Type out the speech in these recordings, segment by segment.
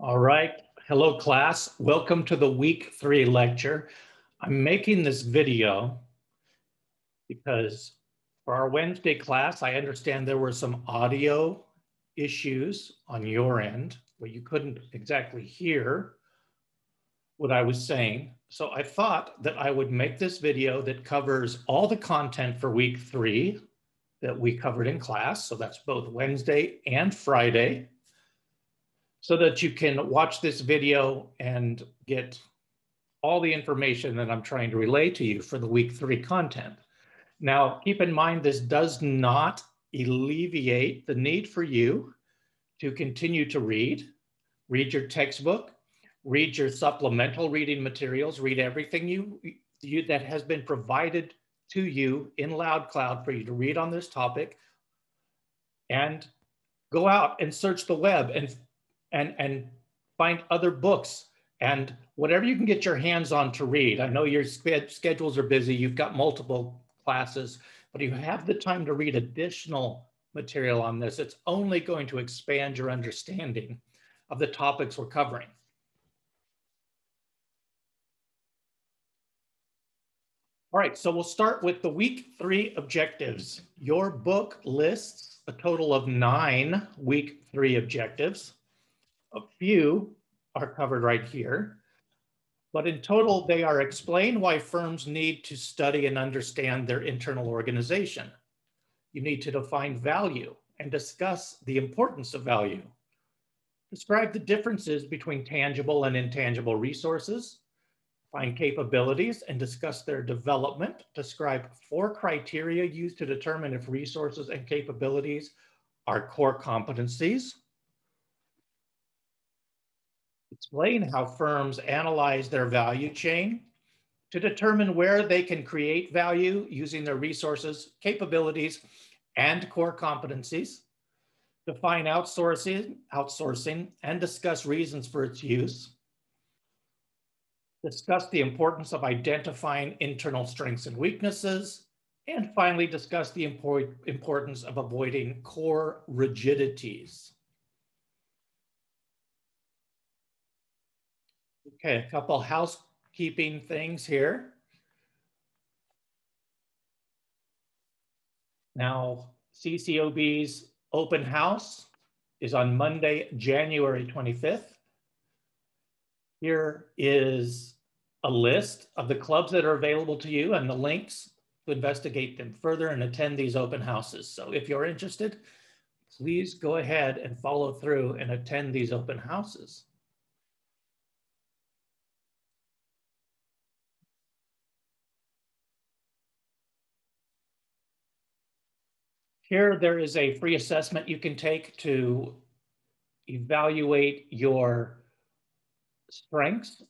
All right. Hello, class. Welcome to the week 3 lecture. I'm making this video because for our Wednesday class, I understand there were some audio issues on your end where you couldn't exactly hear what I was saying. So I thought that I would make this video that covers all the content for week 3 that we covered in class. So that's both Wednesday and Friday, so that you can watch this video and get all the information that I'm trying to relay to you for the week 3 content. Now, keep in mind, this does not alleviate the need for you to continue to read your textbook, read your supplemental reading materials, read everything that has been provided to you in LoudCloud for you to read on this topic, and go out and search the web and find other books and whatever you can get your hands on to read. I know your schedules are busy, you've got multiple classes, but if you have the time to read additional material on this, it's only going to expand your understanding of the topics we're covering. All right, so we'll start with the week 3 objectives. Your book lists a total of 9 week 3 objectives. A few are covered right here, but in total, they are: explain why firms need to study and understand their internal organization. You need to define value and discuss the importance of value. Describe the differences between tangible and intangible resources. Find capabilities and discuss their development. Describe 4 criteria used to determine if resources and capabilities are core competencies. Explain how firms analyze their value chain to determine where they can create value using their resources, capabilities, and core competencies. Define outsourcing, and discuss reasons for its use. Discuss the importance of identifying internal strengths and weaknesses. And finally, discuss the importance of avoiding core rigidities. Okay, a couple housekeeping things here. Now, CCOB's open house is on Monday, January 25th. Here is a list of the clubs that are available to you and the links to investigate them further and attend these open houses. So if you're interested, please go ahead and follow through and attend these open houses. Here, there is a free assessment you can take to evaluate your strengths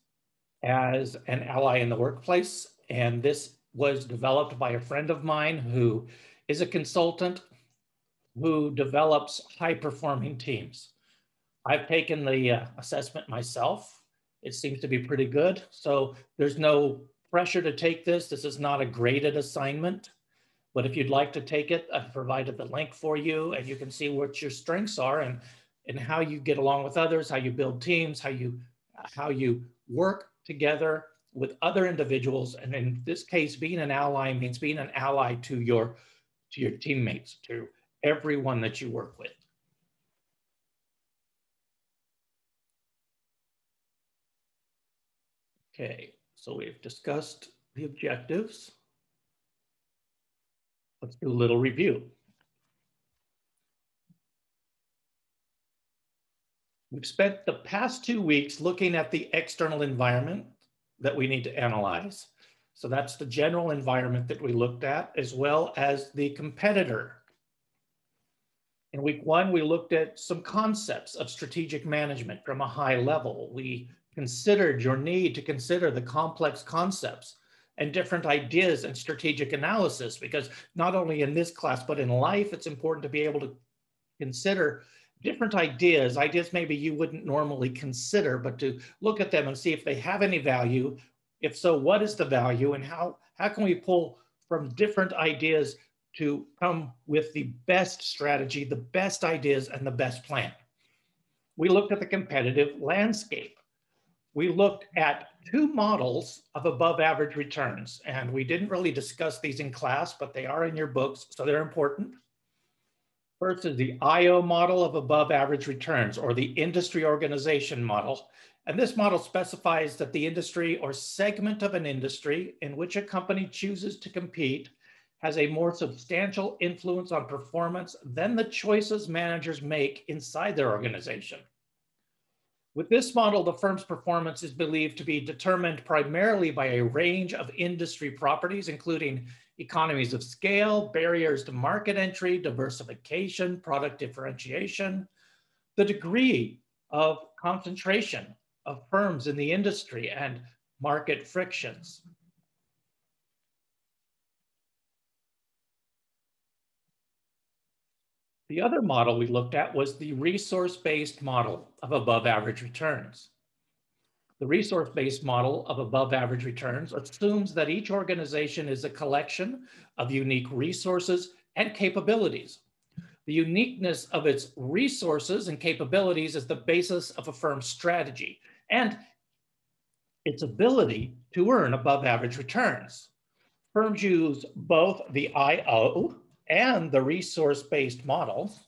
as an ally in the workplace. And this was developed by a friend of mine who is a consultant who develops high-performing teams. I've taken the assessment myself. It seems to be pretty good. So there's no pressure to take this. This is not a graded assignment. But if you'd like to take it, I've provided the link for you, and you can see what your strengths are and how you get along with others, how you build teams, how you work together with other individuals. And in this case, being an ally means being an ally to your teammates, to everyone that you work with. Okay, so we've discussed the objectives. Let's do a little review. We've spent the past 2 weeks looking at the external environment that we need to analyze. So that's the general environment that we looked at, as well as the competitor. In week 1, we looked at some concepts of strategic management from a high level. We considered your need to consider the complex concepts and different ideas and strategic analysis, because not only in this class, but in life, it's important to be able to consider different ideas maybe you wouldn't normally consider, but to look at them and see if they have any value. If so, what is the value, and how can we pull from different ideas to come with the best strategy, the best ideas, and the best plan? We looked at the competitive landscape. We looked at two models of above average returns, and we didn't really discuss these in class, but they are in your books, so they're important. First is the IO model of above average returns, or the industry organization model. And this model specifies that the industry or segment of an industry in which a company chooses to compete has a more substantial influence on performance than the choices managers make inside their organization. With this model, the firm's performance is believed to be determined primarily by a range of industry properties, including economies of scale, barriers to market entry, diversification, product differentiation, the degree of concentration of firms in the industry, and market frictions. The other model we looked at was the resource-based model of above average returns. The resource-based model of above average returns assumes that each organization is a collection of unique resources and capabilities. The uniqueness of its resources and capabilities is the basis of a firm's strategy and its ability to earn above average returns. Firms use both the IO and the resource-based models.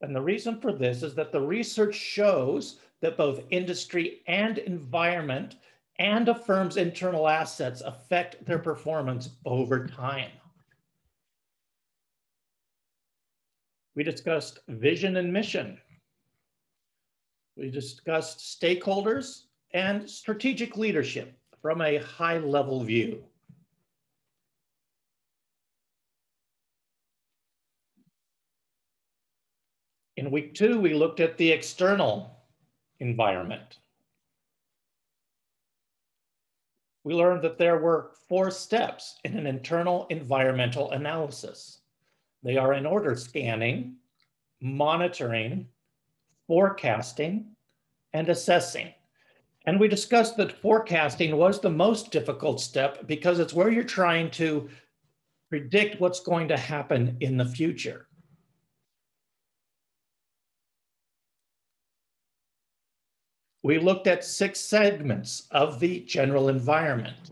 And the reason for this is that the research shows that both industry and environment and a firm's internal assets affect their performance over time. We discussed vision and mission. We discussed stakeholders and strategic leadership from a high-level view. In week 2, we looked at the external environment. We learned that there were 4 steps in an internal environmental analysis. They are in order: scanning, monitoring, forecasting, and assessing. And we discussed that forecasting was the most difficult step because it's where you're trying to predict what's going to happen in the future. We looked at 6 segments of the general environment.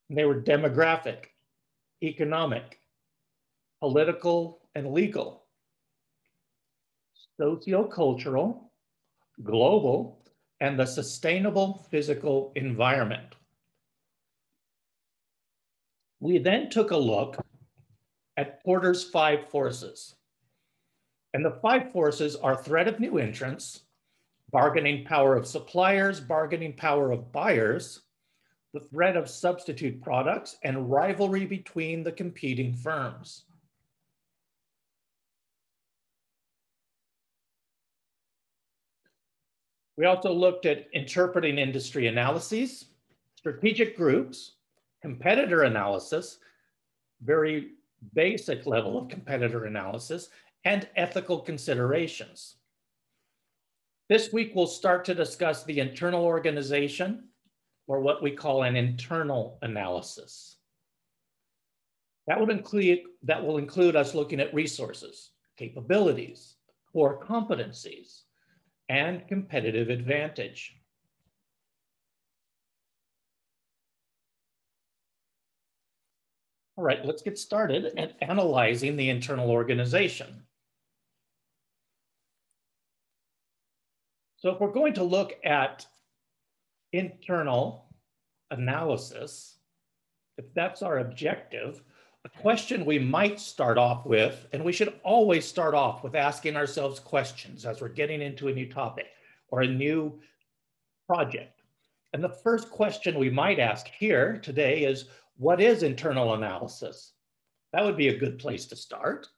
They were demographic, economic, political and legal, sociocultural, global, and the sustainable physical environment. We then took a look at Porter's 5 forces. And the 5 forces are threat of new entrants, bargaining power of suppliers, bargaining power of buyers, the threat of substitute products, and rivalry between the competing firms. We also looked at interpreting industry analyses, strategic groups, competitor analysis, very basic level of competitor analysis, and ethical considerations. This week, we'll start to discuss the internal organization, or what we call an internal analysis. That will include us looking at resources, capabilities, core competencies, and competitive advantage. All right, let's get started at analyzing the internal organization. So if we're going to look at internal analysis, if that's our objective, a question we might start off with, and we should always start off with asking ourselves questions as we're getting into a new topic or a new project. And the first question we might ask here today is, what is internal analysis? That would be a good place to start.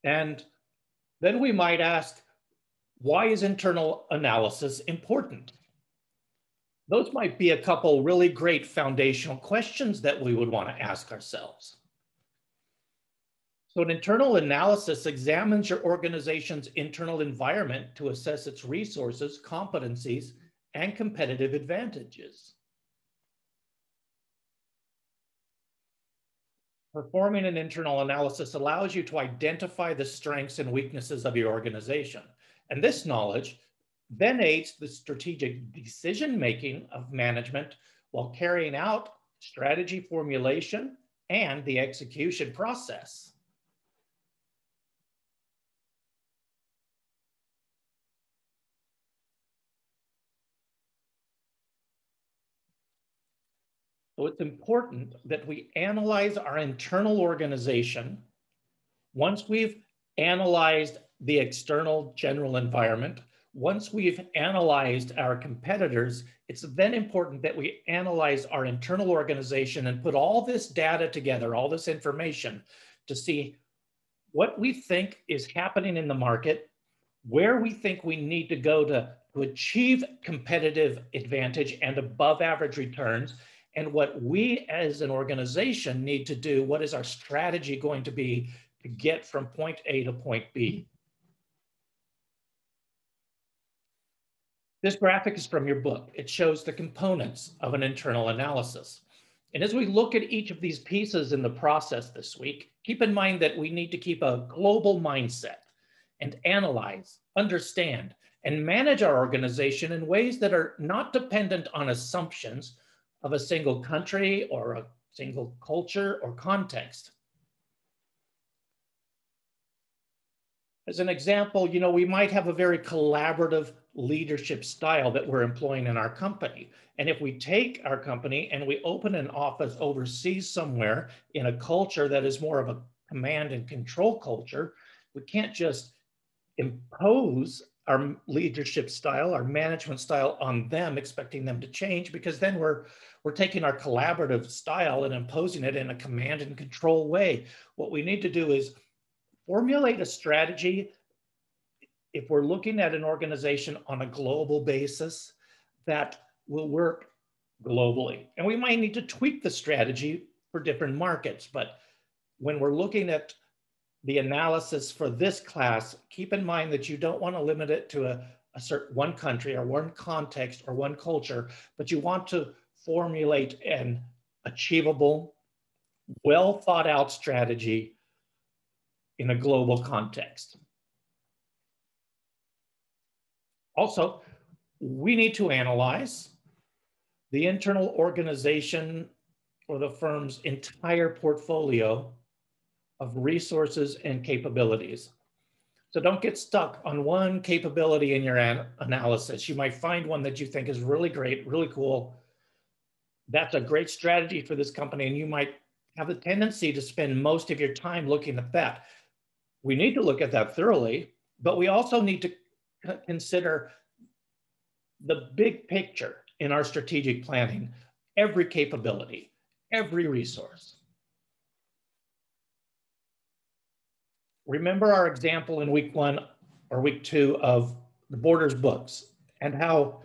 And then we might ask, why is internal analysis important? Those might be a couple really great foundational questions that we would want to ask ourselves. So an internal analysis examines your organization's internal environment to assess its resources, competencies, and competitive advantages. Performing an internal analysis allows you to identify the strengths and weaknesses of your organization. And this knowledge then aids the strategic decision-making of management while carrying out strategy formulation and the execution process. So it's important that we analyze our internal organization. Once we've analyzed the external general environment, once we've analyzed our competitors, it's then important that we analyze our internal organization and put all this data together, all this information, to see what we think is happening in the market, where we think we need to go to achieve competitive advantage and above average returns, and what we as an organization need to do. What is our strategy going to be to get from point A to point B? This graphic is from your book. It shows the components of an internal analysis. And as we look at each of these pieces in the process this week, keep in mind that we need to keep a global mindset and analyze, understand, and manage our organization in ways that are not dependent on assumptions of a single country or a single culture or context. As an example, we might have a very collaborative leadership style that we're employing in our company. And if we take our company and we open an office overseas somewhere in a culture that is more of a command and control culture, we can't just impose our leadership style, our management style on them, expecting them to change, because then we're taking our collaborative style and imposing it in a command and control way. What we need to do is formulate a strategy. If we're looking at an organization on a global basis, that will work globally. And we might need to tweak the strategy for different markets. But when we're looking at the analysis for this class, keep in mind that you don't want to limit it to a certain one country or one context or one culture, but you want to formulate an achievable, well thought out strategy in a global context. Also, we need to analyze the internal organization or the firm's entire portfolio of resources and capabilities. So don't get stuck on one capability in your analysis. You might find one that you think is really great, really cool. That's a great strategy for this company, and you might have a tendency to spend most of your time looking at that. We need to look at that thoroughly, but we also need to consider the big picture in our strategic planning, every capability, every resource. Remember our example in week 1 or week 2 of the Borders books and how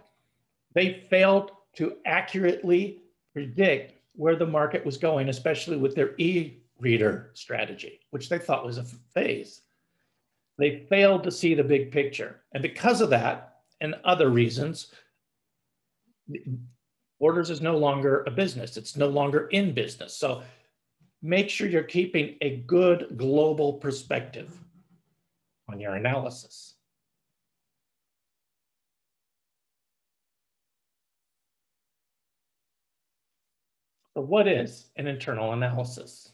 they failed to accurately predict where the market was going, especially with their e-reader strategy, which they thought was a phase. They failed to see the big picture. And because of that and other reasons, Borders is no longer a business. It's no longer in business. So make sure you're keeping a good global perspective on your analysis. So what is an internal analysis?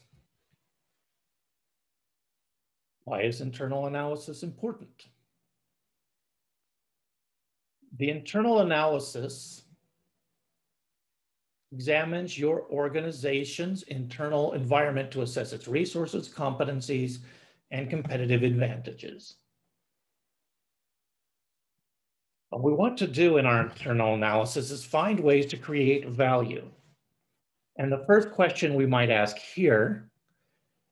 Why is internal analysis important? The internal analysis examines your organization's internal environment to assess its resources, competencies, and competitive advantages. What we want to do in our internal analysis is find ways to create value. And the first question we might ask here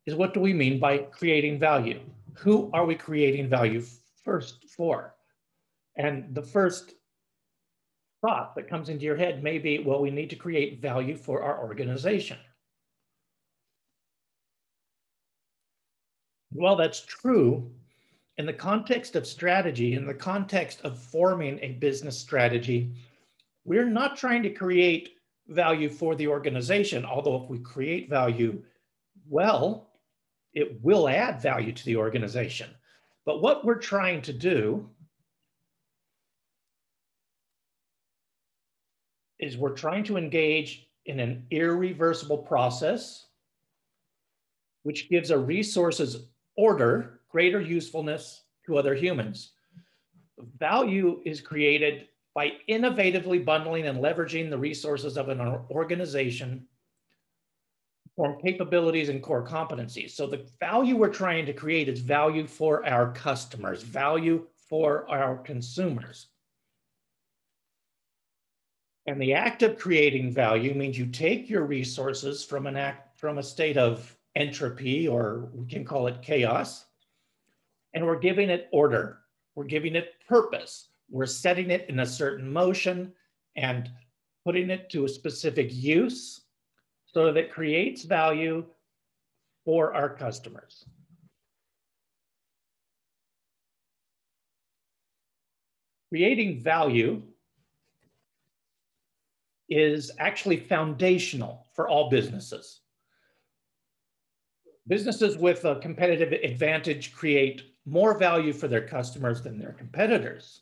is, what do we mean by creating value? Who are we creating value first for? And the first thought that comes into your head may be, well, we need to create value for our organization. Well, that's true in the context of strategy, in the context of forming a business strategy. We're not trying to create value for the organization, although if we create value, well, it will add value to the organization. But what we're trying to do is we're trying to engage in an irreversible process, which gives a resource's order greater usefulness to other humans. Value is created by innovatively bundling and leveraging the resources of an organization for capabilities and core competencies. So the value we're trying to create is value for our customers, value for our consumers. And the act of creating value means you take your resources from a state of entropy, or we can call it chaos, and we're giving it order. We're giving it purpose. We're setting it in a certain motion and putting it to a specific use so that it creates value for our customers. Creating value is actually foundational for all businesses. Businesses with a competitive advantage create more value for their customers than their competitors.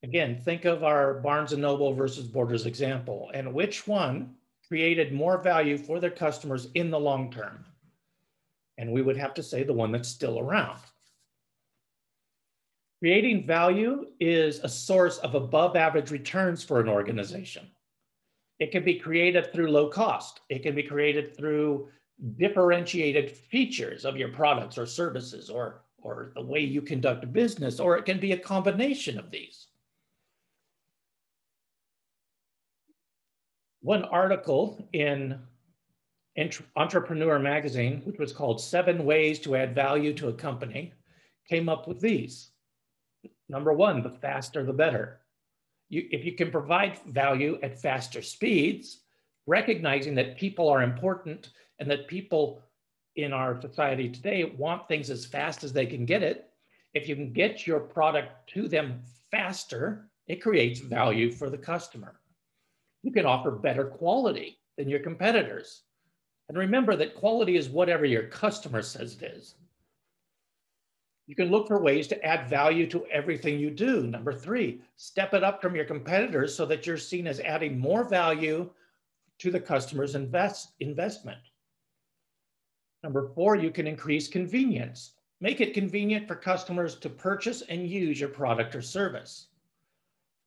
Again, think of our Barnes & Noble versus Borders example, and which one created more value for their customers in the long term? And we would have to say the one that's still around. Creating value is a source of above average returns for an organization. It can be created through low cost. It can be created through differentiated features of your products or services, or the way you conduct a business, or it can be a combination of these. One article in Entrepreneur magazine, which was called 7 Ways to Add Value to a Company, came up with these. Number 1, the faster the better. If you can provide value at faster speeds, recognizing that people are important and that people in our society today want things as fast as they can get it, if you can get your product to them faster, it creates value for the customer. You can offer better quality than your competitors. And remember that quality is whatever your customer says it is. You can look for ways to add value to everything you do. Number 3, step it up from your competitors so that you're seen as adding more value to the customer's investment. Number 4, you can increase convenience. Make it convenient for customers to purchase and use your product or service.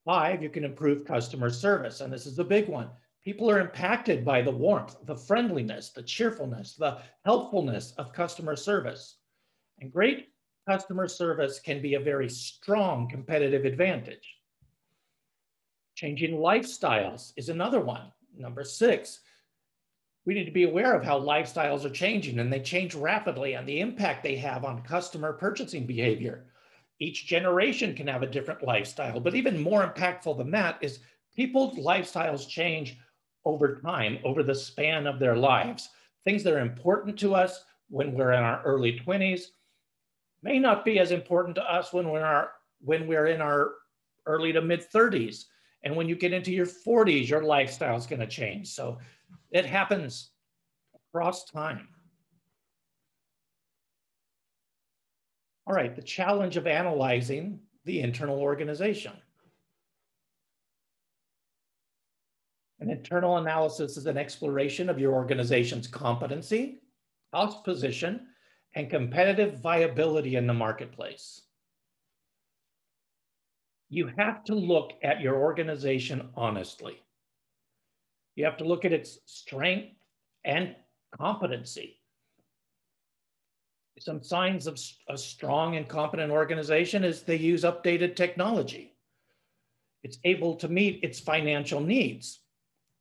5, you can improve customer service. And this is the big one. People are impacted by the warmth, the friendliness, the cheerfulness, the helpfulness of customer service. And great customer service can be a very strong competitive advantage. Changing lifestyles is another one. Number 6, we need to be aware of how lifestyles are changing, and they change rapidly, and the impact they have on customer purchasing behavior. Each generation can have a different lifestyle, but even more impactful than that is people's lifestyles change over time, over the span of their lives. Things that are important to us when we're in our early 20s may not be as important to us when we're in our early to mid 30s. And when you get into your 40s, your lifestyle is going to change. So it happens across time. All right, the challenge of analyzing the internal organization. An internal analysis is an exploration of your organization's competency, cost position, and competitive viability in the marketplace. You have to look at your organization honestly. You have to look at its strength and competency. Some signs of a strong and competent organization is they use updated technology. It's able to meet its financial needs.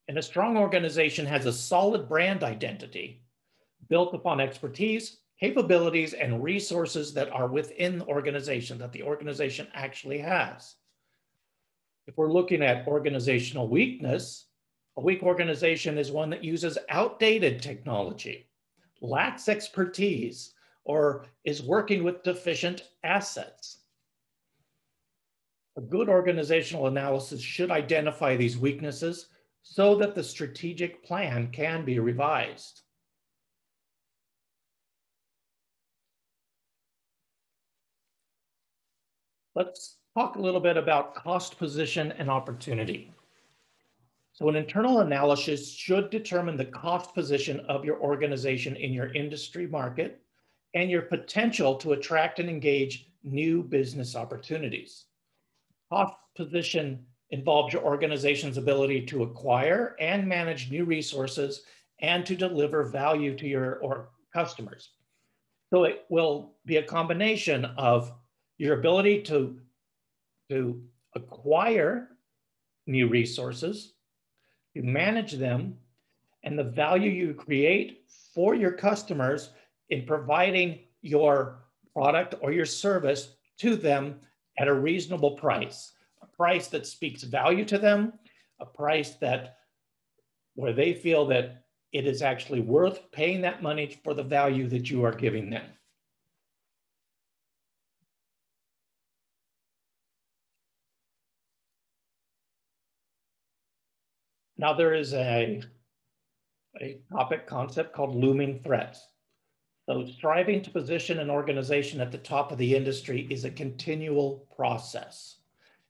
And a strong organization has a solid brand identity built upon expertise, capabilities, and resources that are within the organization, that the organization actually has. If we're looking at organizational weakness, a weak organization is one that uses outdated technology, lacks expertise, or is working with deficient assets. A good organizational analysis should identify these weaknesses, so that the strategic plan can be revised. Let's talk a little bit about cost position and opportunity. So an internal analysis should determine the cost position of your organization in your industry market and your potential to attract and engage new business opportunities. Cost position involves your organization's ability to acquire and manage new resources and to deliver value to your customers. So it will be a combination of your ability to acquire new resources, to manage them, and the value you create for your customers in providing your product or your service to them at a reasonable price, a price that speaks value to them, a price that where they feel that it is actually worth paying that money for the value that you are giving them. Now there is a topic concept called looming threats. So striving to position an organization at the top of the industry is a continual process.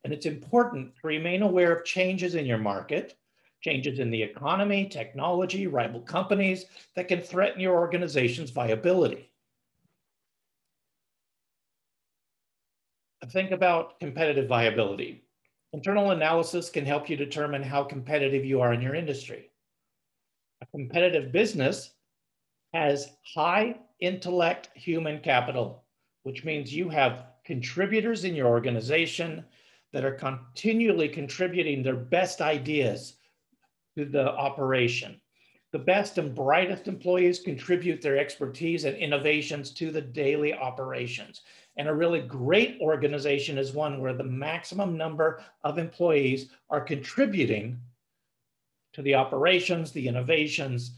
And it's important to remain aware of changes in your market, changes in the economy, technology, rival companies that can threaten your organization's viability. Think about competitive viability. Internal analysis can help you determine how competitive you are in your industry. A competitive business has high intellect human capital, which means you have contributors in your organization that are continually contributing their best ideas to the operation. The best and brightest employees contribute their expertise and innovations to the daily operations. And a really great organization is one where the maximum number of employees are contributing to the operations, the innovations.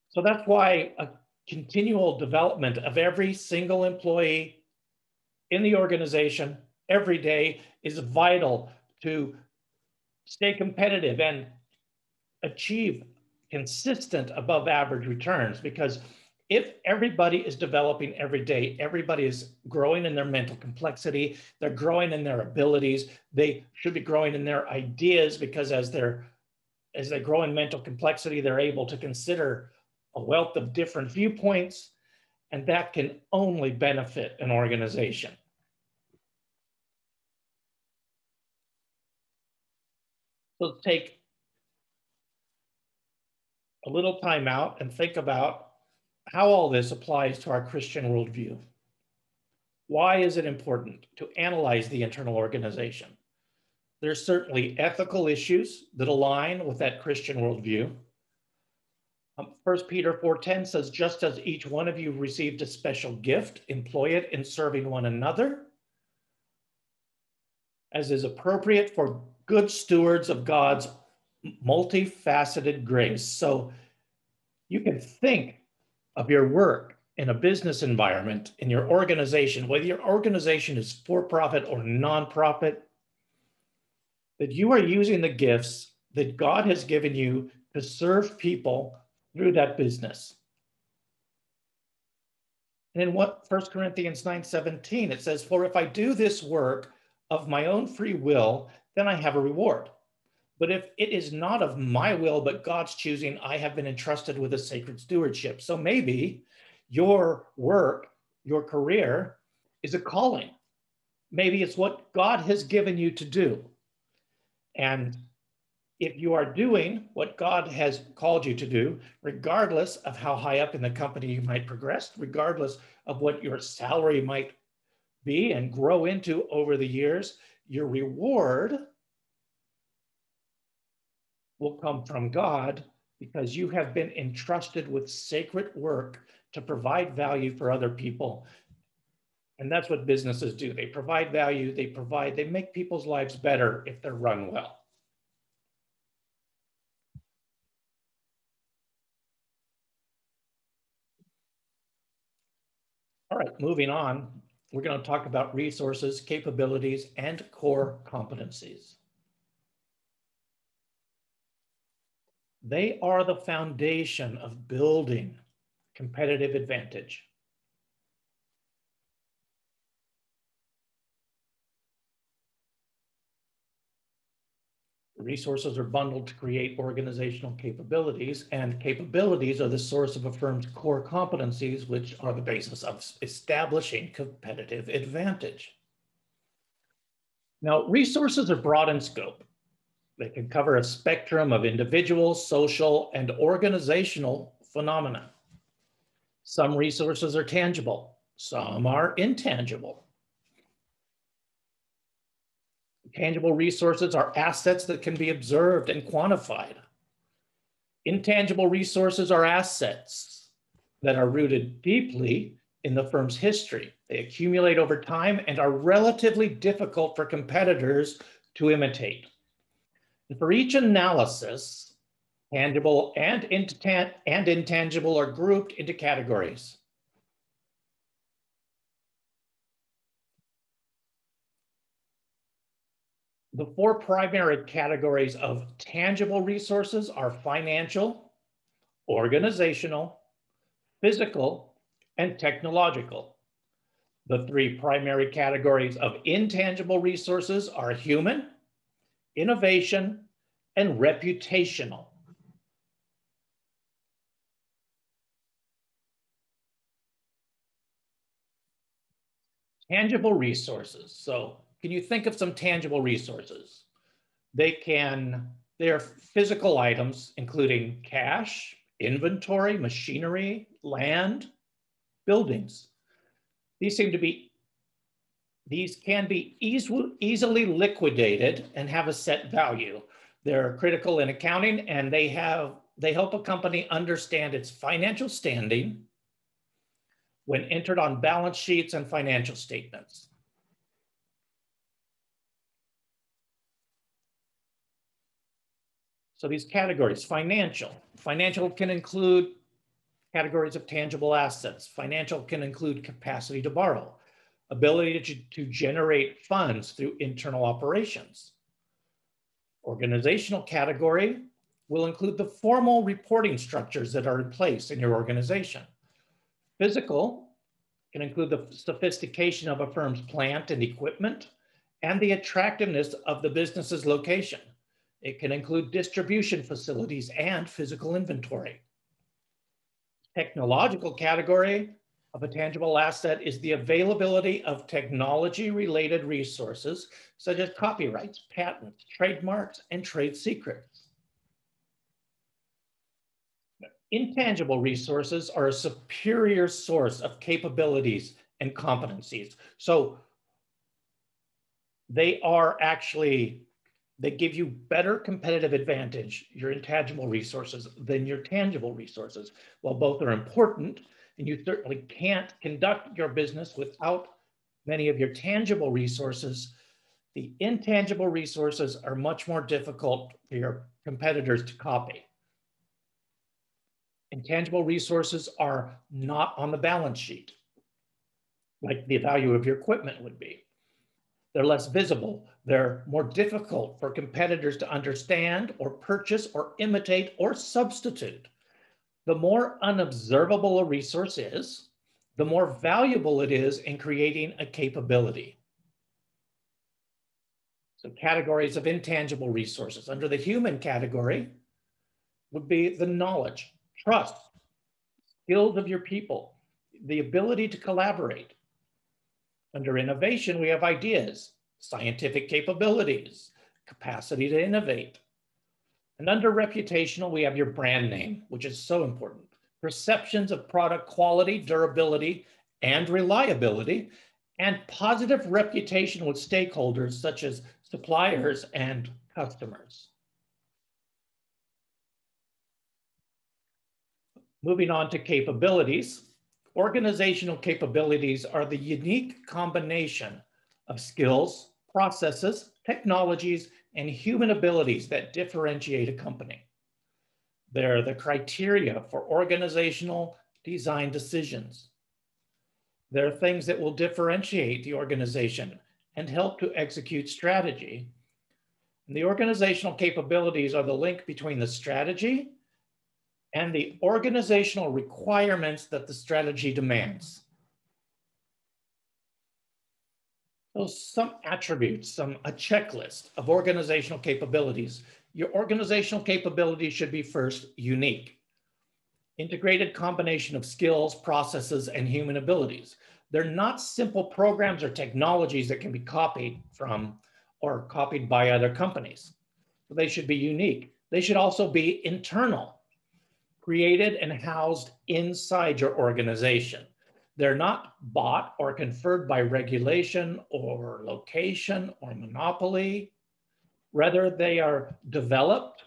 So that's why a continual development of every single employee in the organization every day is vital to stay competitive and achieve consistent above average returns. Because if everybody is developing every day, everybody is growing in their mental complexity, they're growing in their abilities, they should be growing in their ideas, because as they grow in mental complexity, they're able to consider a wealth of different viewpoints, and that can only benefit an organization. So let's take a little time out and think about how all this applies to our Christian worldview. Why is it important to analyze the internal organization? There's certainly ethical issues that align with that Christian worldview. 1 Peter 4:10 says, just as each one of you received a special gift, employ it in serving one another, as is appropriate for good stewards of God's multifaceted grace. So you can think of your work in a business environment, in your organization, whether your organization is for-profit or nonprofit, that you are using the gifts that God has given you to serve people through that business. And in 1 Corinthians 9:17, it says, for if I do this work of my own free will, then I have a reward. But if it is not of my will, but God's choosing, I have been entrusted with a sacred stewardship. So maybe your work, your career is a calling. Maybe it's what God has given you to do. And if you are doing what God has called you to do, regardless of how high up in the company you might progress, regardless of what your salary might be and grow into over the years, your reward will come from God, because you have been entrusted with sacred work to provide value for other people. And that's what businesses do. They provide value, they make people's lives better if they're run well. All right, moving on, we're going to talk about resources, capabilities, and core competencies. They are the foundation of building competitive advantage. Resources are bundled to create organizational capabilities, and capabilities are the source of a firm's core competencies, which are the basis of establishing competitive advantage. Now, resources are broad in scope. They can cover a spectrum of individual, social, and organizational phenomena. Some resources are tangible, some are intangible. Tangible resources are assets that can be observed and quantified. Intangible resources are assets that are rooted deeply in the firm's history. They accumulate over time and are relatively difficult for competitors to imitate. And for each analysis, tangible and intangible are grouped into categories. The four primary categories of tangible resources are financial, organizational, physical, and technological. The three primary categories of intangible resources are human, innovation, and reputational. Tangible resources. So can you think of some tangible resources? They're physical items, including cash, inventory, machinery, land, buildings. These can be easily liquidated and have a set value. They're critical in accounting, and they help a company understand its financial standing when entered on balance sheets and financial statements. So these categories, financial can include categories of tangible assets. Financial can include capacity to borrow, ability to generate funds through internal operations. Organizational category will include the formal reporting structures that are in place in your organization. Physical can include the sophistication of a firm's plant and equipment and the attractiveness of the business's location. It can include distribution facilities and physical inventory. Technological category of a tangible asset is the availability of technology-related resources, such as copyrights, patents, trademarks, and trade secrets. Intangible resources are a superior source of capabilities and competencies. So they give you better competitive advantage, your intangible resources, than your tangible resources. While both are important, and you certainly can't conduct your business without many of your tangible resources, the intangible resources are much more difficult for your competitors to copy. Intangible resources are not on the balance sheet, like the value of your equipment would be. They're less visible. They're more difficult for competitors to understand or purchase or imitate or substitute. The more unobservable a resource is, the more valuable it is in creating a capability. So categories of intangible resources. Under the human category would be the knowledge, trust, skills of your people, the ability to collaborate. Under innovation, we have ideas, scientific capabilities, capacity to innovate. And under reputational, we have your brand name, which is so important. Perceptions of product quality, durability, and reliability, and positive reputation with stakeholders such as suppliers and customers. Moving on to capabilities. Organizational capabilities are the unique combination of skills, processes, technologies, and human abilities that differentiate a company. They're the criteria for organizational design decisions. They're things that will differentiate the organization and help to execute strategy. And the organizational capabilities are the link between the strategy and the organizational requirements that the strategy demands. So some attributes, a checklist of organizational capabilities. Your organizational capabilities should be first unique. Integrated combination of skills, processes, and human abilities. They're not simple programs or technologies that can be copied from or copied by other companies. So they should be unique. They should also be internal, created and housed inside your organization. They're not bought or conferred by regulation or location or monopoly. Rather, they are developed,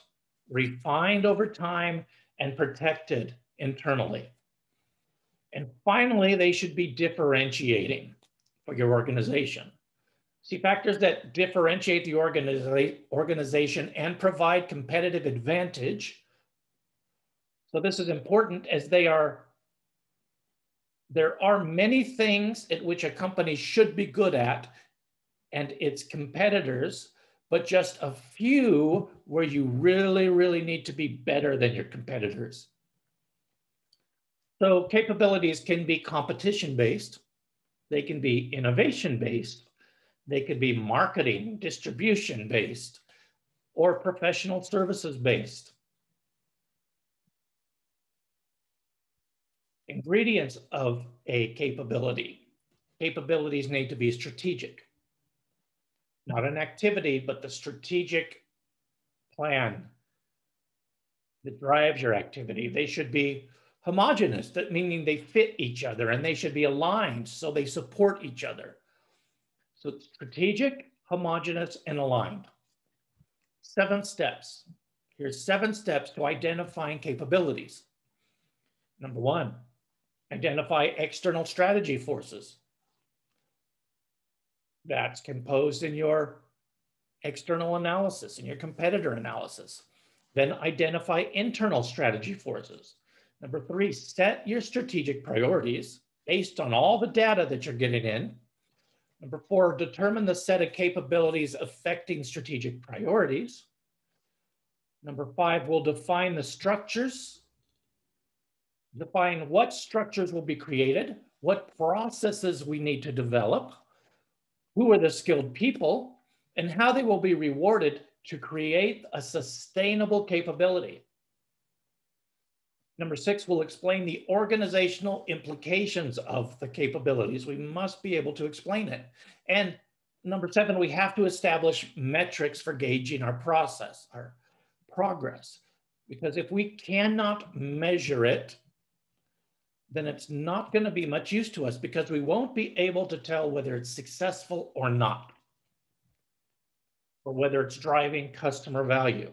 refined over time, and protected internally. And finally, they should be differentiating for your organization. See, factors that differentiate the organization and provide competitive advantage. So this is important as there are many things at which a company should be good at and its competitors, but just a few where you really, really need to be better than your competitors. So capabilities can be competition-based, they can be innovation-based, they could be marketing, distribution-based, or professional services-based. Ingredients of a capability. Capabilities need to be strategic. Not an activity, but the strategic plan that drives your activity. They should be homogeneous, that meaning they fit each other, and they should be aligned so they support each other. So strategic, homogeneous, and aligned. 7 steps. Here's 7 steps to identifying capabilities. Number 1, identify external strategy forces. That's composed in your external analysis and your competitor analysis. Then identify internal strategy forces. Number 3, set your strategic priorities based on all the data that you're getting in. Number 4, determine the set of capabilities affecting strategic priorities. Number 5, we'll define the structures. Define what structures will be created, what processes we need to develop, who are the skilled people, and how they will be rewarded to create a sustainable capability. Number 6, we'll explain the organizational implications of the capabilities. We must be able to explain it. And number 7, we have to establish metrics for gauging our process, our progress. Because if we cannot measure it, then it's not going to be much use to us because we won't be able to tell whether it's successful or not, or whether it's driving customer value.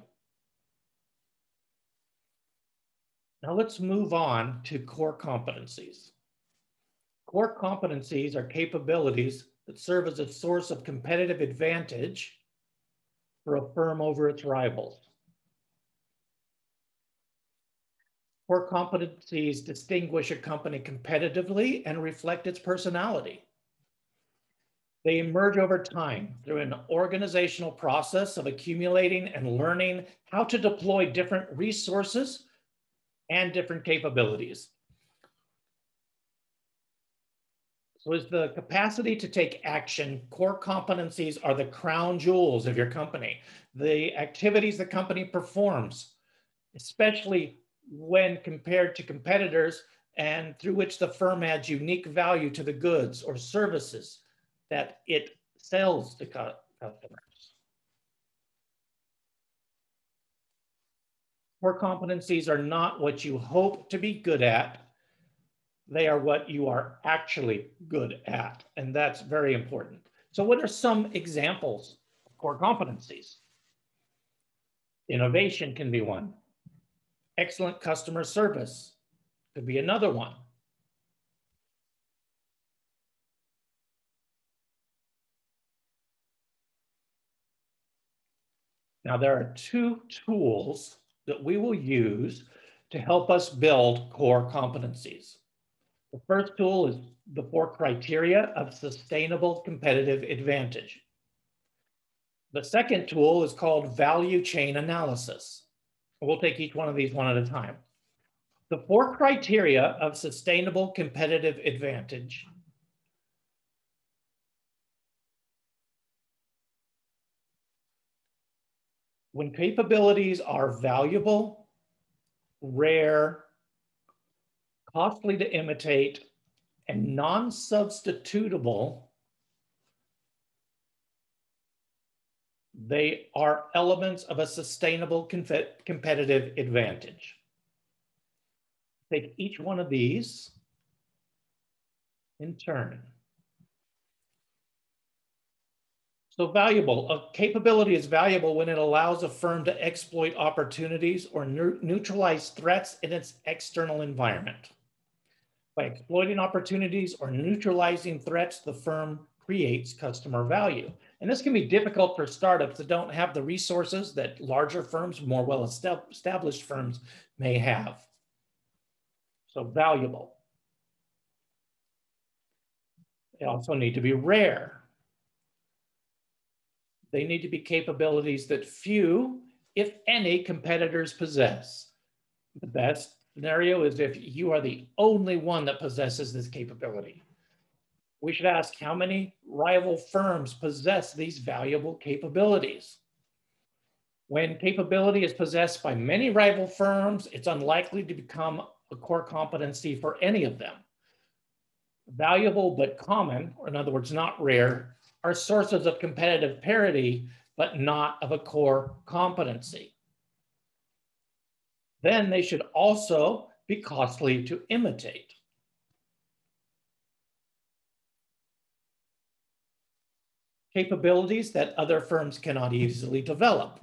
Now let's move on to core competencies. Core competencies are capabilities that serve as a source of competitive advantage for a firm over its rivals. Core competencies distinguish a company competitively and reflect its personality. They emerge over time through an organizational process of accumulating and learning how to deploy different resources and different capabilities. So is the capacity to take action. Core competencies are the crown jewels of your company. The activities the company performs, especially when compared to competitors, and through which the firm adds unique value to the goods or services that it sells to customers. Core competencies are not what you hope to be good at. They are what you are actually good at, and that's very important. So what are some examples of core competencies? Innovation can be one. Excellent customer service could be another one. Now, there are 2 tools that we will use to help us build core competencies. The first tool is the 4 criteria of sustainable competitive advantage. The second tool is called value chain analysis. We'll take each one of these one at a time. The 4 criteria of sustainable competitive advantage. When capabilities are valuable, rare, costly to imitate, and non-substitutable, they are elements of a sustainable competitive advantage. Take each one of these in turn. So valuable, a capability is valuable when it allows a firm to exploit opportunities or neutralize threats in its external environment. By exploiting opportunities or neutralizing threats, the firm creates customer value. And this can be difficult for startups that don't have the resources that larger firms, more well-established firms may have. So valuable. They also need to be rare. They need to be capabilities that few, if any, competitors possess. The best scenario is if you are the only one that possesses this capability. We should ask how many rival firms possess these valuable capabilities. When capability is possessed by many rival firms, it's unlikely to become a core competency for any of them. Valuable but common, or in other words, not rare, are sources of competitive parity, but not of a core competency. Then they should also be costly to imitate. Capabilities that other firms cannot easily develop.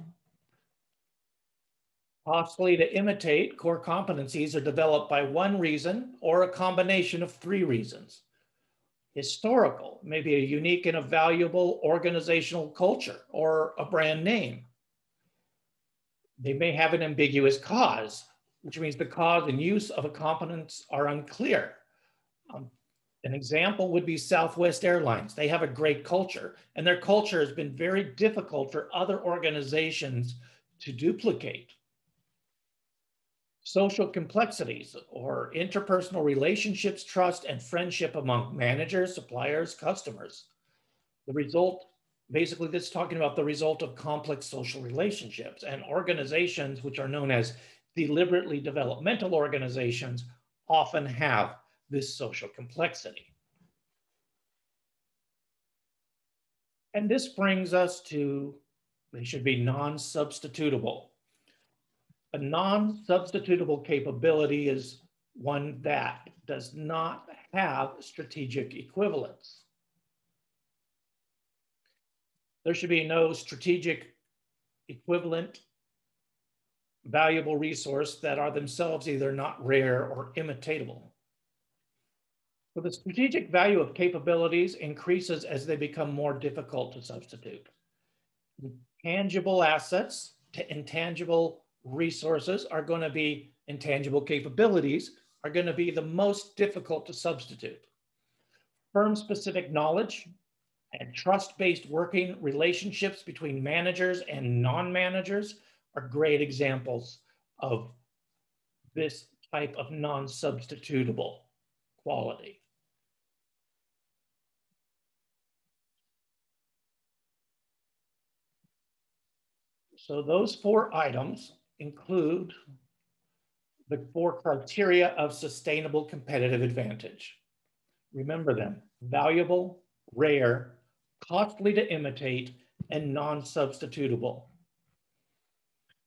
Costly to imitate core competencies are developed by one reason or a combination of 3 reasons. Historical, maybe a unique and a valuable organizational culture or a brand name. They may have an ambiguous cause, which means the cause and use of a competence are unclear. An example would be Southwest Airlines. They have a great culture, and their culture has been very difficult for other organizations to duplicate. Social complexities or interpersonal relationships, trust, and friendship among managers, suppliers, customers. The result, basically, this is talking about the result of complex social relationships, and organizations, which are known as deliberately developmental organizations, often have this social complexity. And this brings us to, they should be non-substitutable. A non-substitutable capability is one that does not have strategic equivalence. There should be no strategic equivalent valuable resource that are themselves either not rare or imitatable. So the strategic value of capabilities increases as they become more difficult to substitute. Tangible assets to intangible resources are going to be, intangible capabilities are going to be the most difficult to substitute. Firm-specific knowledge and trust-based working relationships between managers and non-managers are great examples of this type of non-substitutable quality. So those 4 items include the 4 criteria of sustainable competitive advantage. Remember them: valuable, rare, costly to imitate, and non-substitutable.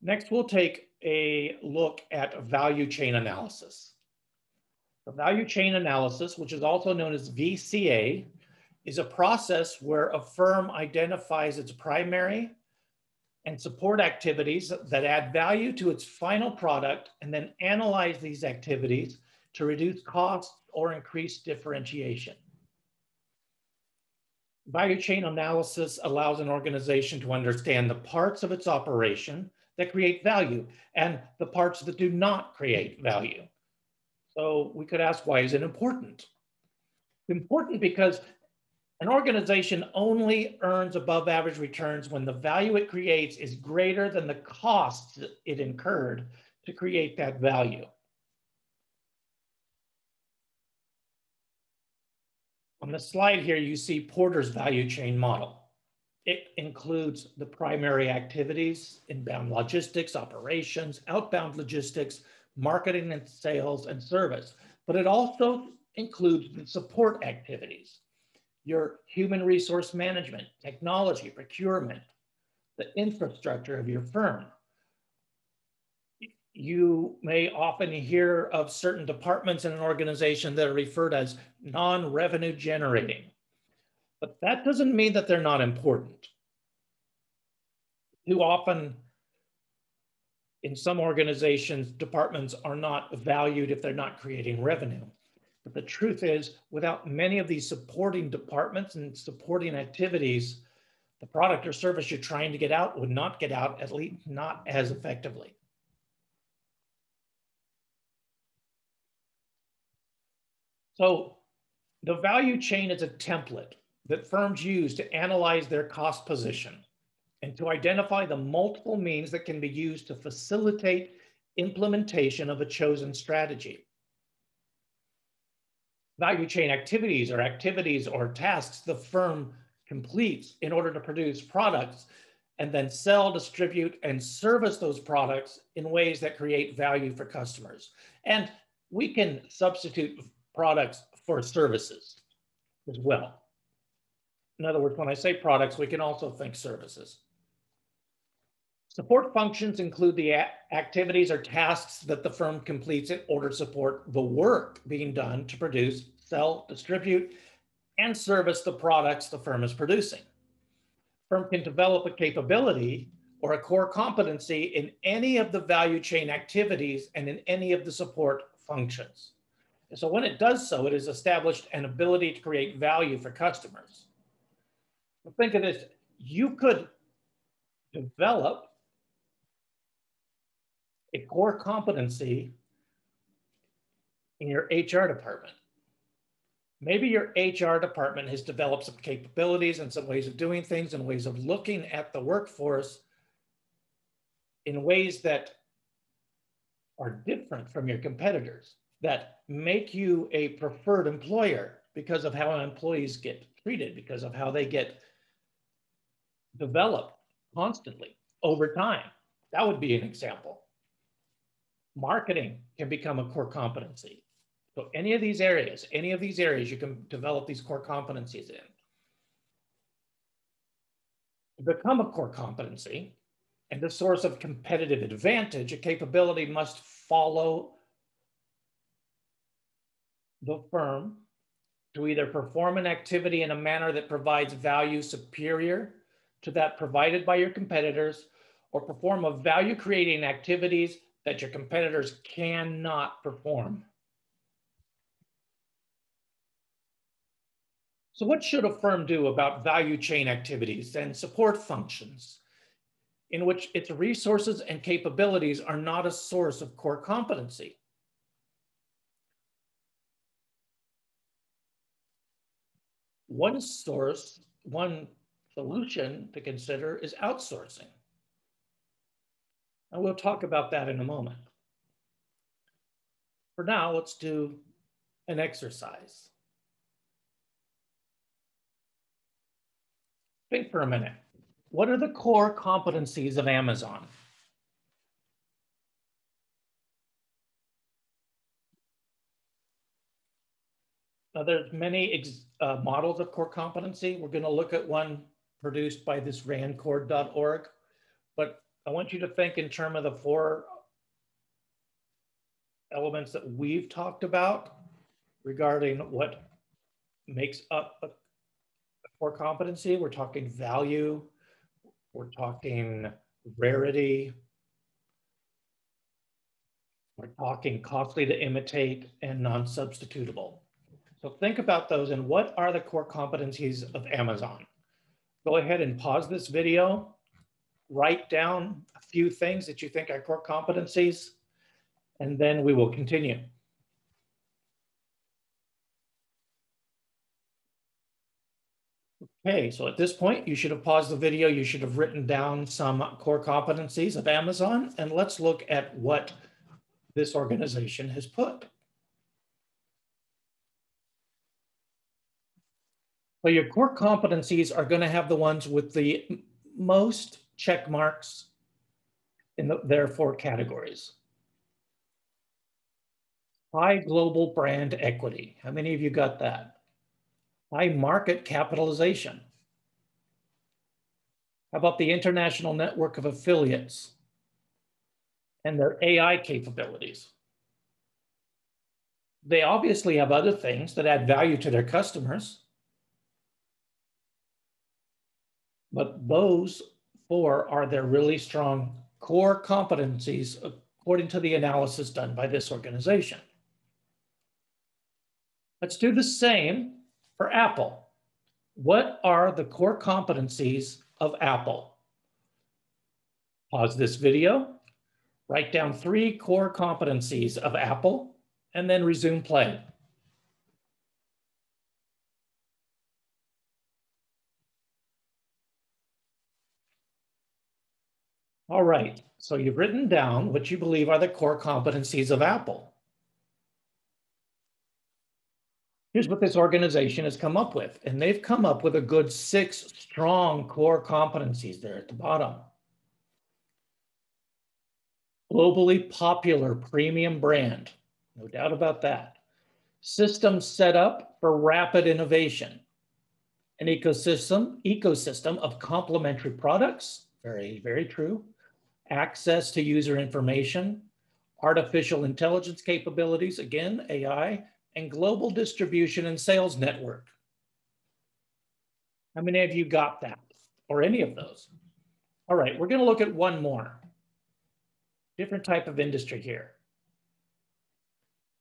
Next, we'll take a look at value chain analysis. The value chain analysis, which is also known as VCA, is a process where a firm identifies its primary and support activities that add value to its final product, and then analyze these activities to reduce costs or increase differentiation. Value chain analysis allows an organization to understand the parts of its operation that create value and the parts that do not create value. So we could ask, why is it important? It's important because An organization only earns above average returns when the value it creates is greater than the costs it incurred to create that value. On the slide here, you see Porter's value chain model. It includes the primary activities, inbound logistics, operations, outbound logistics, marketing and sales, and service. But it also includes the support activities, your human resource management, technology, procurement, the infrastructure of your firm. You may often hear of certain departments in an organization that are referred as non-revenue generating. But that doesn't mean that they're not important. Too often, in some organizations, departments are not valued if they're not creating revenue. But the truth is, without many of these supporting departments and supporting activities, the product or service you're trying to get out would not get out, at least not as effectively. So the value chain is a template that firms use to analyze their cost position and to identify the multiple means that can be used to facilitate implementation of a chosen strategy. Value chain activities or tasks the firm completes in order to produce products and then sell, distribute, and service those products in ways that create value for customers. And we can substitute products for services as well. In other words, when I say products, we can also think services. Support functions include the activities or tasks that the firm completes in order to support the work being done to produce, sell, distribute, and service the products the firm is producing. The firm can develop a capability or a core competency in any of the value chain activities and in any of the support functions. And so when it does so, it has established an ability to create value for customers. But think of this, you could develop a core competency in your HR department. Maybe your HR department has developed some capabilities and some ways of doing things and ways of looking at the workforce in ways that are different from your competitors, that make you a preferred employer because of how employees get treated, because of how they get developed constantly over time. That would be an example. Marketing can become a core competency. So any of these areas you can develop these core competencies in. To become a core competency and the source of competitive advantage, a capability must follow the firm to either perform an activity in a manner that provides value superior to that provided by your competitors, or perform a value creating activities that your competitors cannot perform. So what should a firm do about value chain activities and support functions in which its resources and capabilities are not a source of core competency? One solution to consider is outsourcing. And we'll talk about that in a moment. For now, let's do an exercise. Think for a minute. What are the core competencies of Amazon? Now, there's many models of core competency. We're going to look at one produced by this randcord.org, but I want you to think in terms of the 4 elements that we've talked about regarding what makes up a core competency. We're talking value, we're talking rarity, we're talking costly to imitate, and non-substitutable. So think about those and what are the core competencies of Amazon? Go ahead and pause this video, write down a few things that you think are core competencies, and then we will continue. Okay, so at this point, you should have paused the video. You should have written down some core competencies of Amazon, and let's look at what this organization has put. So your core competencies are going to have the ones with the most check marks in their 4 categories. High global brand equity. How many of you got that? High market capitalization. How about the international network of affiliates and their AI capabilities? They obviously have other things that add value to their customers, but those 4 are their really strong core competencies according to the analysis done by this organization. Let's do the same for Apple. What are the core competencies of Apple? Pause this video, write down 3 core competencies of Apple, and then resume play. All right, so you've written down what you believe are the core competencies of Apple. Here's what this organization has come up with, and they've come up with a good 6 strong core competencies there at the bottom. Globally popular premium brand, no doubt about that. System set up for rapid innovation. An ecosystem of complementary products, very, very true. Access to user information, artificial intelligence capabilities, again, AI, and global distribution and sales network. How many of you got that or any of those? All right, we're going to look at one more. Different type of industry here.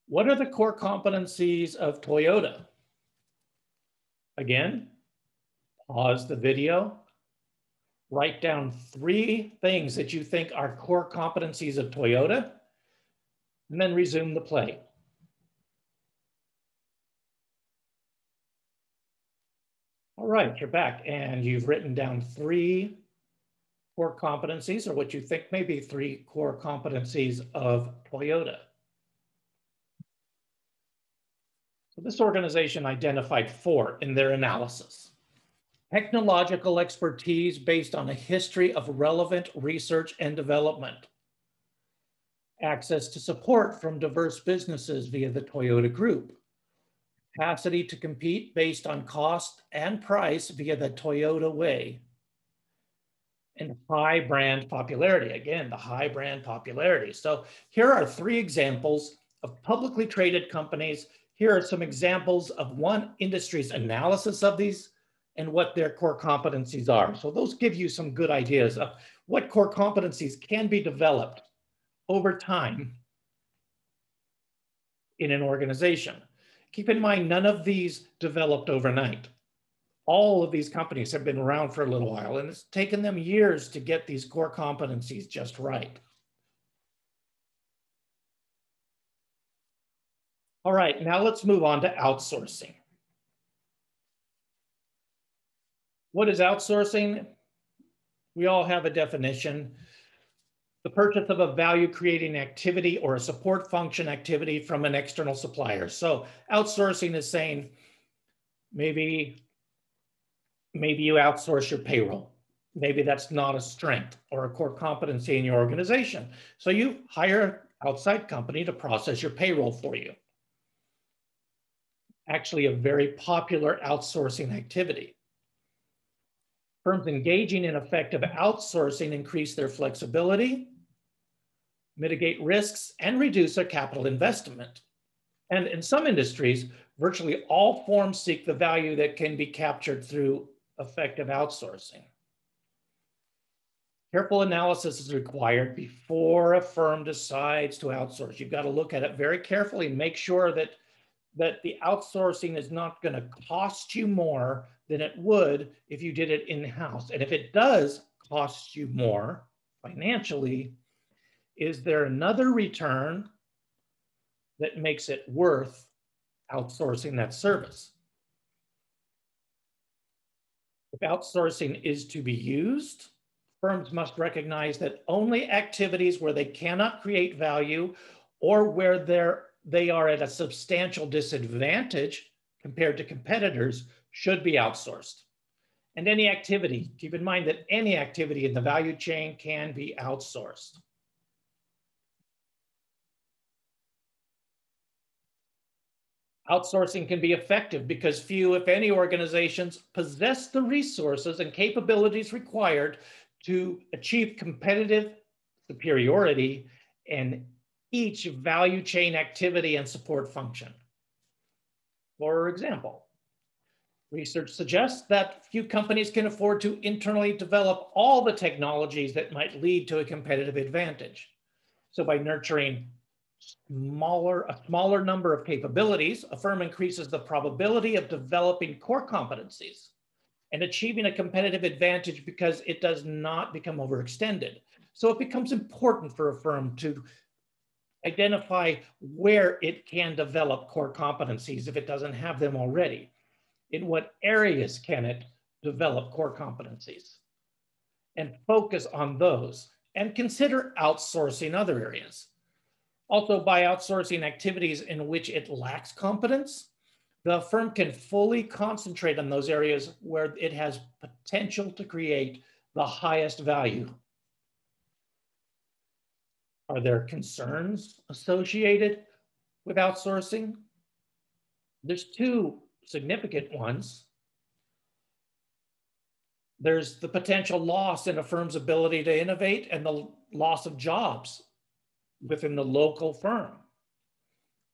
What are the core competencies of Toyota? Again, pause the video. Write down 3 things that you think are core competencies of Toyota, and then resume the play. All right, you're back, and you've written down 3 core competencies, or what you think may be 3 core competencies of Toyota. So this organization identified 4 in their analysis. Technological expertise based on a history of relevant research and development. Access to support from diverse businesses via the Toyota Group. Capacity to compete based on cost and price via the Toyota Way. And high brand popularity. Again, the high brand popularity. So here are 3 examples of publicly traded companies. Here are some examples of one industry's analysis of these and what their core competencies are. So those give you some good ideas of what core competencies can be developed over time in an organization. Keep in mind, none of these developed overnight. All of these companies have been around for a little while, and it's taken them years to get these core competencies just right. All right, now let's move on to outsourcing. What is outsourcing? We all have a definition. The purchase of a value-creating activity or a support function activity from an external supplier. So outsourcing is saying maybe you outsource your payroll. Maybe that's not a strength or a core competency in your organization. So you hire an outside company to process your payroll for you. Actually, a very popular outsourcing activity. Firms engaging in effective outsourcing increase their flexibility, mitigate risks, and reduce their capital investment. And in some industries, virtually all forms seek the value that can be captured through effective outsourcing. Careful analysis is required before a firm decides to outsource. You've got to look at it very carefully and make sure that the outsourcing is not going to cost you more than it would if you did it in-house. And if it does cost you more financially, is there another return that makes it worth outsourcing that service? If outsourcing is to be used, firms must recognize that only activities where they cannot create value or where they are at a substantial disadvantage compared to competitors should be outsourced. And any activity, keep in mind that any activity in the value chain can be outsourced. Outsourcing can be effective because few, if any, organizations possess the resources and capabilities required to achieve competitive superiority in each value chain activity and support function. For example, research suggests that few companies can afford to internally develop all the technologies that might lead to a competitive advantage. So by nurturing a smaller number of capabilities, a firm increases the probability of developing core competencies and achieving a competitive advantage because it does not become overextended. So it becomes important for a firm to identify where it can develop core competencies if it doesn't have them already. In what areas can it develop core competencies? And focus on those and consider outsourcing other areas. Also, by outsourcing activities in which it lacks competence, the firm can fully concentrate on those areas where it has potential to create the highest value. Are there concerns associated with outsourcing? There's two significant ones. There's the potential loss in a firm's ability to innovate and the loss of jobs within the local firm.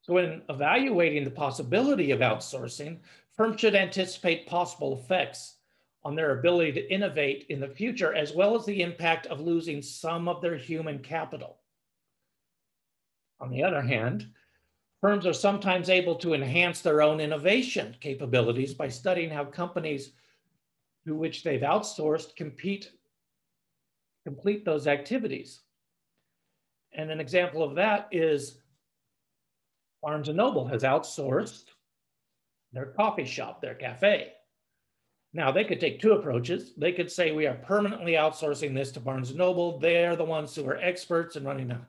So in evaluating the possibility of outsourcing, firms should anticipate possible effects on their ability to innovate in the future, as well as the impact of losing some of their human capital. On the other hand, firms are sometimes able to enhance their own innovation capabilities by studying how companies to which they've outsourced complete those activities. And an example of that is Barnes & Noble has outsourced their coffee shop, their cafe. Now, they could take two approaches. They could say, we are permanently outsourcing this to Barnes & Noble. They're the ones who are experts in running a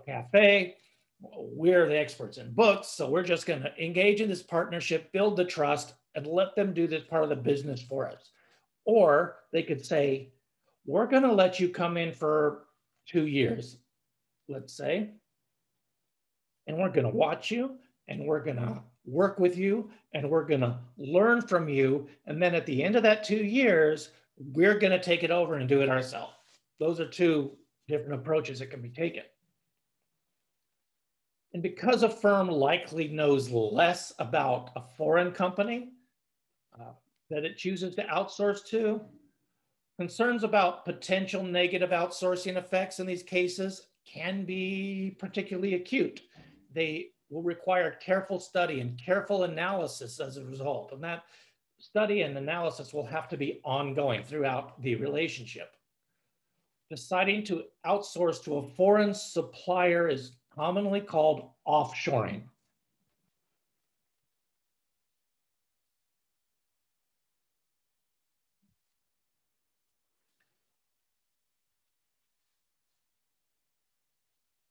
cafe. We're the experts in books. So we're just going to engage in this partnership, build the trust, and let them do this part of the business for us. Or they could say, we're going to let you come in for 2 years, let's say, and we're going to watch you, and we're going to work with you, and we're going to learn from you. And then at the end of that 2 years, we're going to take it over and do it ourselves. Those are two different approaches that can be taken. And because a firm likely knows less about a foreign company that it chooses to outsource to, concerns about potential negative outsourcing effects in these cases can be particularly acute. They will require careful study and careful analysis as a result. And that study and analysis will have to be ongoing throughout the relationship. Deciding to outsource to a foreign supplier is commonly called offshoring.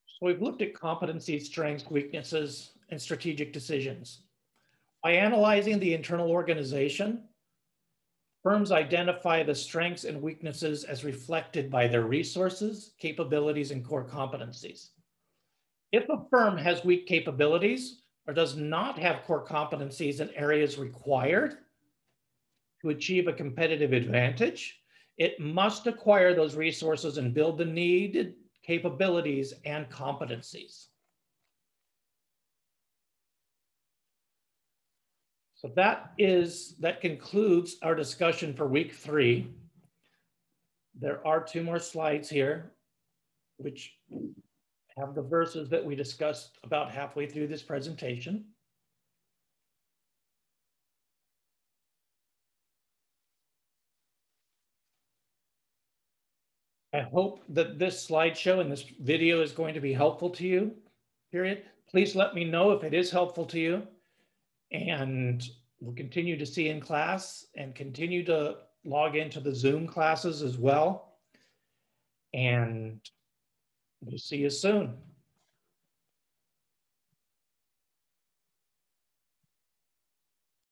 So we've looked at competencies, strengths, weaknesses, and strategic decisions. By analyzing the internal organization, firms identify the strengths and weaknesses as reflected by their resources, capabilities, and core competencies. If a firm has weak capabilities or does not have core competencies in areas required to achieve a competitive advantage, it must acquire those resources and build the needed capabilities and competencies. So that concludes our discussion for week 3. There are 2 more slides here, which have the verses that we discussed about halfway through this presentation. I hope that this slideshow and this video is going to be helpful to you, period. Please let me know if it is helpful to you. And we'll continue to see in class and continue to log into the Zoom classes as well. And we'll see you soon.